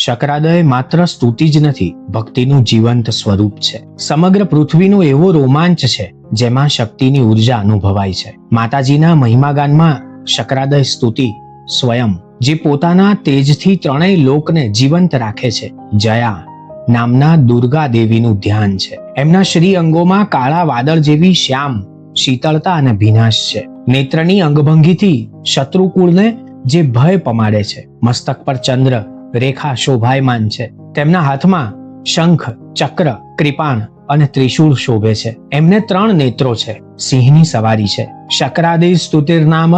શક્રાદય માત્ર સ્તુતિ જ નથી, ભક્તિનું જીવંત સ્વરૂપ છે. સમગ્ર પૃથ્વીનો એવો રોમાંચ છે જેમાં શક્તિની ઉર્જા અનુભવાય છે. માતાજીના મહિમાગાનમાં શક્રાદય સ્તુતિ સ્વયં, જે પોતાના તેજથી ત્રણેય લોકને જીવંત રાખે છે. જયા નામના દુર્ગા દેવીનું ધ્યાન છે. એમના શ્રી અંગોમાં કાળા વાદળ જેવી શ્યામ શીતળતા અને ભીનાશ છે. નેત્રની અંગભંગીથી શત્રુકુળને જે ભય પમાડે છે. મસ્તક પર ચંદ્ર રેખા શોભાયમાન છે. તેમના હાથમાં શંખ, ચક્ર, કૃપાણ અને ત્રિશૂળ શોભે છે. એમને 3 નેત્રો છે. સિંહની સવારી છે. શક્રાદિ સ્તુતિર્નામ,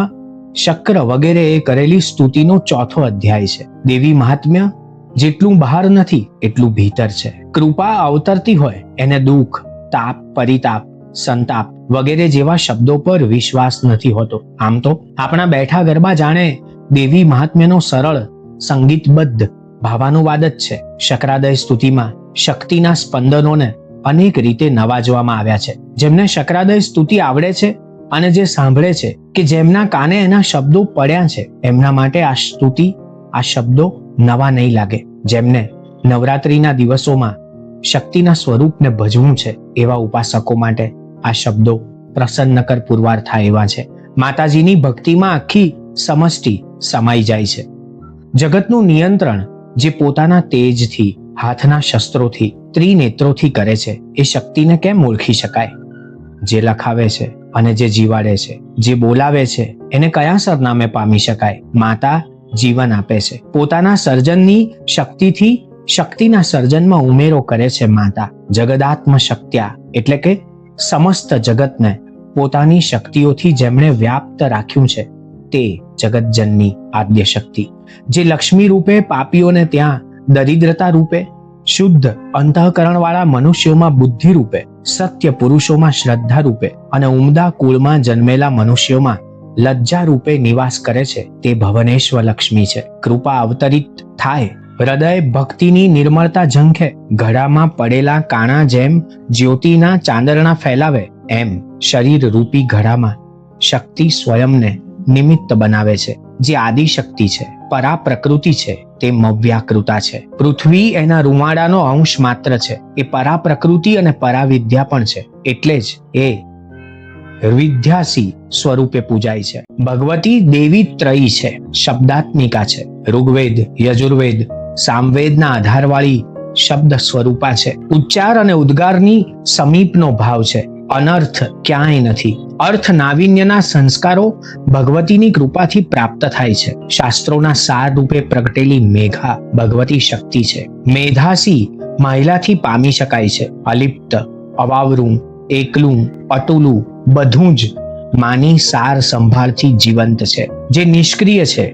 શક્ર વગેરે એ કરેલી સ્તુતિનો 4થો અધ્યાય છે. દેવી મહાત્મ્ય જેટલું બહાર નથી એટલું ભીતર છે. કૃપા અવતરતી હોય એને દુઃખ, તાપ, પરિતાપ, સંતાપ વગેરે જેવા શબ્દો પર વિશ્વાસ નથી હોતો. આમ તો આપણા બેઠા ગરબા જાણે દેવી મહાત્મ્યનો સરળ સંગીતબદ્ધ ભાવાનુવાદ જ છે. શક્રાદય સ્તુતિમાં શક્તિના સ્પંદનોને અનેક રીતે નવાજવામાં આવ્યા છે. જેમને શક્રાદય સ્તુતિ આવડે છે અને જે સાંભળે છે કે જેમના કાને એના શબ્દો પડ્યા છે, એમના માટે આ સ્તુતિ, આ શબ્દો નવા નહીં લાગે. જેમને નવરાત્રિના દિવસોમાં શક્તિના સ્વરૂપને ભજવું છે એવા ઉપાસકો માટે આ શબ્દો પ્રસન્નકર પુરવાર થાય એવા છે. માતાજીની ભક્તિમાં આખી સમષ્ટિ સમાઈ જાય છે. જગતનું નિયંત્રણ જે પોતાના તેજથી, હાથના શસ્ત્રોથી, ત્રિનેત્રોથી કરે છે, એ શક્તિને કેમ ઓળખી શકાય? જે લખાવે છે અને જે જીવાડે છે, જે બોલાવે છે, એને કયા સરનામે પામી શકાય? માતા જીવન આપે છે. પોતાના સર્જનની શક્તિથી શક્તિના સર્જનમાં ઉમેરો કરે છે માતા. જગદાત્મ શક્ત્યા એટલે કે સમસ્ત જગતને પોતાની શક્તિઓથી જેમણે વ્યાપ્ત રાખ્યું છે તે જગતજનની આદ્ય શક્તિ, જે લક્ષ્મી રૂપે પાપીઓને ત્યાં દરિદ્રતા રૂપે, શુદ્ધ અંતઃકરણ વાળા મનુષ્યોમાં બુદ્ધિ રૂપે, સત્ય પુરુષોમાં શ્રદ્ધા રૂપે અને ઉમદા કુળમાં જન્મેલા મનુષ્યોમાં લજ્જા રૂપે નિવાસ કરે છે, તે ભવનેશ્વર લક્ષ્મી છે. કૃપા અવતરિત થાય, હૃદય ભક્તિની નિર્મળતા ઝંખે, ઘડામાં પડેલા કાણા જેમ જ્યોતિના ચાંદરણા ફેલાવે, એમ શરીર રૂપી ઘડામાં શક્તિ સ્વયંને નિમિત્ત બનાવે છે. જે આદિ શક્તિ છે, પરા પ્રકૃતિ છે, તે મવ્યાકૃતા છે. પૃથ્વી એના રૂવાડાનો અંશ માત્ર છે. એ પરા પ્રકૃતિ અને પરાવિદ્યા પણ છે. એટલે જ એ વિદ્યાસી સ્વરૂપે પૂજાય છે. ભગવતી દેવી ત્રયી છે, શબ્દાત્મિકા છે. ઋગ્વેદ, યજુર્વેદ, સામવેદના આધારવાળી શબ્દ સ્વરૂપા છે. ઉચ્ચાર અને ઉદ્ગારની સમીપનો ભાવ છે. અનર્થ ક્યાંય નથી. અર્થ નાવીન્યના સંસ્કારો ભગવતીની કૃપાથી પ્રાપ્ત થાય છે. શાસ્ત્રોના સાર રૂપે પ્રગટેલી મેઘા ભગવતી શક્તિ છે. મેધાસી મહિલાથી પામી શકાય છે. અલિપ્ત, અવાવરું, એકલું, અટુલું બધું જ માની સાર સંભાળથી જીવંત છે. જે નિષ્ક્રિય છે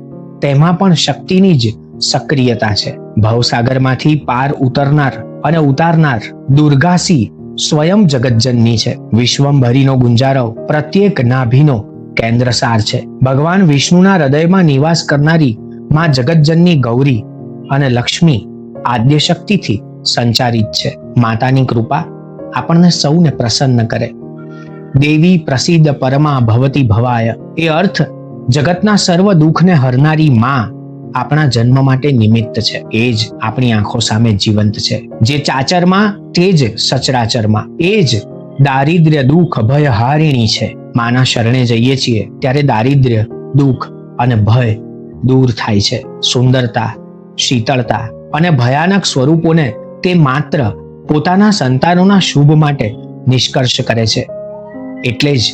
તેમાં પણ શક્તિની જ સક્રિયતા છે. ભવસાગરમાંથી પાર ઉતરનાર અને ઉતારનાર દુર્ગાસી સ્વયં જગતજનની છે. વિશ્વંભરીનો ગુંજારવ પ્રત્યેક નાભીનો કેન્દ્રસાર છે. ભગવાન વિષ્ણુના હૃદયમાં નિવાસ કરનારી માં જગતજનની ગૌરી અને લક્ષ્મી આદ્ય શક્તિથી સંચારિત છે. માતાની કૃપા આપણને સૌને પ્રસન્ન કરે. દેવી પ્રસિદ્ધ પરમા ભવતી ભવાય, એ અર્થ જગતના સર્વ દુઃખને હરનારી માં આપણા જન્મ માટે નિમિત્ત છે. એ જ આપણી આંખો સામે જીવંત છે. જે ચાચરમાં તે જ સચરાચરમાં. એ જ દારિદ્ર્ય દુઃખ ભય હારિણી છે. માના શરણે જઈએ છીએ ત્યારે દારિદ્ર્ય, દુઃખ અને ભય દૂર થાય છે. સુંદરતા, શીતળતા અને ભયાનક સ્વરૂપોને તે માત્ર પોતાના સંતાનોના શુભ માટે નિષ્કર્ષ કરે છે. એટલે જ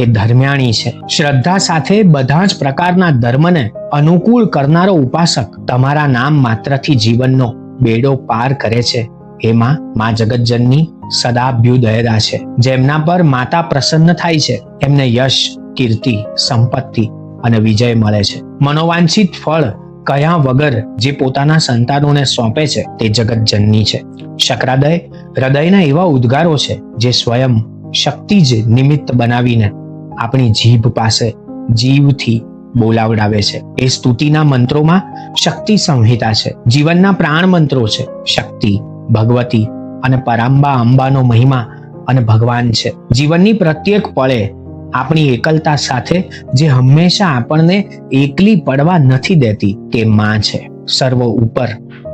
એ ધર્મ્યાણી છે. શ્રદ્ધા સાથે બધા જ પ્રકારના ધર્મને અનુકૂળ કરનારો ઉપાસક તમારા નામ માત્રથી જીવનનો બેડો પાર કરે છે. એમાં મા જગતજનની સદાભ્યુદયદા છે. જેમના પર માતા પ્રસન્ન થાય છે એમને યશ, કીર્તિ, સંપત્તિ અને વિજય મળે છે. મનોવાંછિત ફળ કયા વગર જે પોતાના સંતાનોને સોંપે છે તે જગતજનની છે. શક્રાદય હૃદયના એવા ઉદ્ગારો છે જે સ્વયં શક્તિ જ નિમિત્ત બનાવીને આપણી જીભ પાસે જીવથી બોલાવડાવે છે. એ સ્તુતિના મંત્રોમાં શક્તિ સંહિતા છે. જીવનના પ્રાણ મંત્રો છે. શક્તિ, ભગવતી અને પરાંબા અંબાનો મહિમા અને ભગવાન છે. જીવનની પ્રત્યેક પળે આપણી એકલતા સાથે જે હંમેશા આપણને એકલી પડવા નથી દેતી તે માં છે. સર્વ ઉપર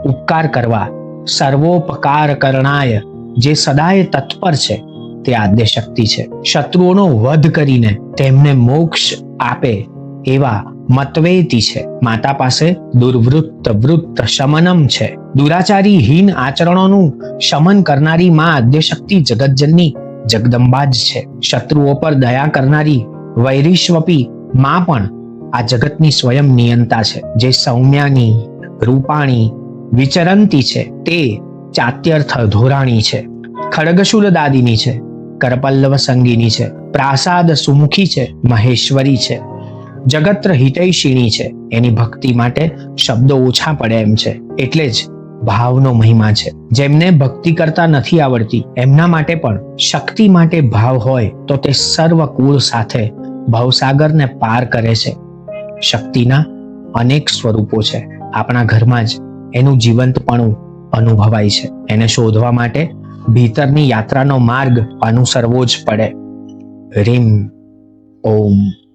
ઉપકાર કરવા, સર્વોપકાર કરણાય જે સદાય તત્પર છે તે આદ્યશક્તિ છે. શત્રુઓનો વધ કરીને તેમને મોક્ષ આપે એવા મતવેતી છે. માતા પાસે દુર્વૃત્ત વૃત્ત શમનમ છે. દુરાચારી હીન આચરણોનું શમન કરનારી માં આદ્યશક્તિ જગતજનની જગદંબા જ છે. શત્રુઓ પર દયા કરનારી વૈરીશ્વપી માં પણ આ જગતની સ્વયં નિયંતા છે. જે સૌમ્યાની રૂપાણી વિચરંતી છે તે ચાત્યર્થ ધોરાણી છે. ખડગશૂલ દાદિની છે, કરપલ્લવ સંગીની છે, પ્રાસાદ સુમુખી છે, મહેશ્વરી છે, જગત્ર હિતૈષિણી છે. એની ભક્તિ માટે શબ્દો ઓછા પડે એમ છે. એટલે જ ભાવનો મહિમા છે. જેમને ભક્તિ કરતા નથી આવડતી એમના માટે પણ શક્તિ માટે ભાવ હોય તો તે સર્વ કુળ સાથે ભવસાગરને પાર કરે છે. શક્તિના અનેક સ્વરૂપો છે. આપણા ઘરમાં જ એનું જીવંતપણું અનુભવાય છે. એને શોધવા માટે ભીતરની યાત્રાનો માર્ગ અનુસરવો જ પડે. રીમ ઓમ.